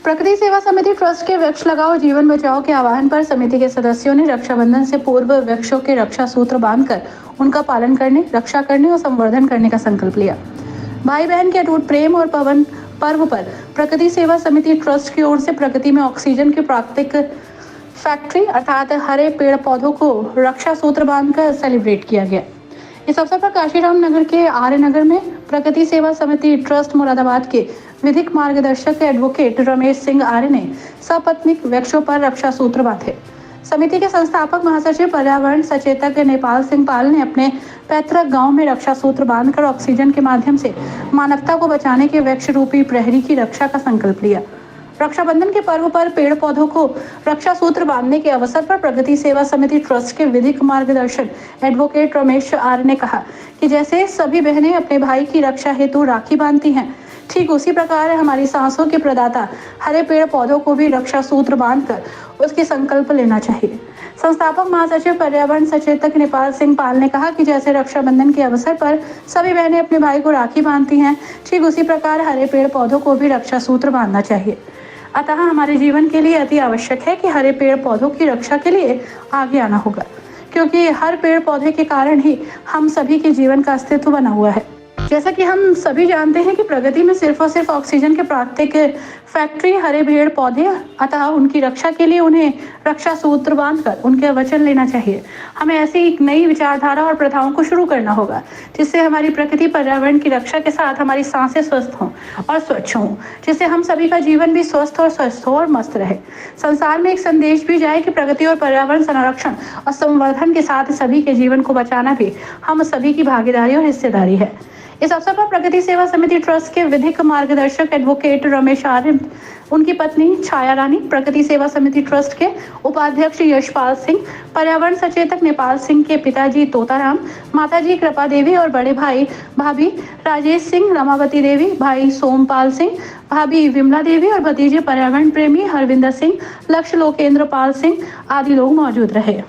प्रकृति सेवा समिति ट्रस्ट के वृक्ष लगाओ जीवन बचाओ के आह्वान पर समिति के सदस्यों ने रक्षाबंधन से पूर्व वृक्षों के रक्षा सूत्र बांधकर उनका पालन करने, रक्षा करने और संवर्धन करने का संकल्प लिया। भाई बहन के अटूट प्रेम और पवन पर्व पर प्रकृति सेवा समिति ट्रस्ट की ओर से प्रकृति में ऑक्सीजन की प्राकृतिक फैक्ट्री अर्थात हरे पेड़ पौधों को रक्षा सूत्र बांधकर सेलिब्रेट किया गया। इस अवसर पर काशीराम नगर के आर्य नगर में प्रकृति सेवा समिति ट्रस्ट मुरादाबाद के विधिक मार्गदर्शक एडवोकेट रमेश सिंह आर्य ने सपत्नीक वृक्षों पर रक्षा सूत्र बांधे। समिति के संस्थापक महासचिव पर्यावरण सचेतक नेपाल सिंह पाल ने अपने पैतृक गांव में रक्षा सूत्र बांधकर ऑक्सीजन के माध्यम से मानवता को बचाने के वृक्ष रूपी प्रहरी की रक्षा का संकल्प लिया। रक्षाबंधन के पर्व पर पेड़ पौधों को रक्षा सूत्र बांधने के अवसर पर प्रगति सेवा समिति ट्रस्ट के विधिक मार्गदर्शक एडवोकेट रमेश आर्य ने कहा कि जैसे सभी बहनें अपने भाई की रक्षा हेतु राखी बांधती हैं, ठीक उसी प्रकार हमारी सांसों के प्रदाता हरे पेड़ पौधों को भी रक्षा सूत्र बांधकर उसके संकल्प लेना चाहिए। संस्थापक महासचिव पर्यावरण सचेतक नेपाल सिंह पाल ने कहा कि जैसे रक्षाबंधन के अवसर पर सभी बहनें अपने भाई को राखी बांधती हैं, ठीक उसी प्रकार हरे पेड़ पौधों को भी रक्षा सूत्र बांधना चाहिए। अतः हमारे जीवन के लिए अति आवश्यक है कि हरे पेड़ पौधों की रक्षा के लिए आगे आना होगा, क्योंकि हर पेड़ पौधे के कारण ही हम सभी के जीवन का अस्तित्व बना हुआ है। जैसा कि हम सभी जानते हैं कि प्रगति में सिर्फ और सिर्फ ऑक्सीजन के प्राकृतिक फैक्ट्री हरे पेड़ पौधे, अतः उनकी रक्षा के लिए उन्हें रक्षा सूत्र बांधकर उनके वचन लेना चाहिए। हमें ऐसी एक नई विचारधारा और प्रथाओं को शुरू करना होगा जिससे हमारी प्रकृति पर्यावरण की रक्षा के साथ हमारी सांसें स्वस्थ हों और स्वच्छ हों, जिससे हम सभी का जीवन भी स्वस्थ हो और मस्त रहे। संसार में एक संदेश भी जाए कि प्रकृति और पर्यावरण संरक्षण और संवर्धन के साथ सभी के जीवन को बचाना भी हम सभी की भागीदारी और हिस्सेदारी है। इस अवसर पर प्रगति सेवा समिति ट्रस्ट के विधिक मार्गदर्शक एडवोकेट रमेश आर्य, उनकी पत्नी छाया रानी, प्रगति सेवा समिति ट्रस्ट के उपाध्यक्ष यशपाल सिंह, पर्यावरण सचेतक नेपाल सिंह के पिताजी तोताराम, माताजी कृपा देवी और बड़े भाई भाभी राजेश सिंह, रमावती देवी, भाई सोमपाल सिंह, भाभी विमला देवी और भतीजे पर्यावरण प्रेमी हरविंदर सिंह, लक्ष्य लोकेंद्र पाल सिंह आदि लोग मौजूद रहे।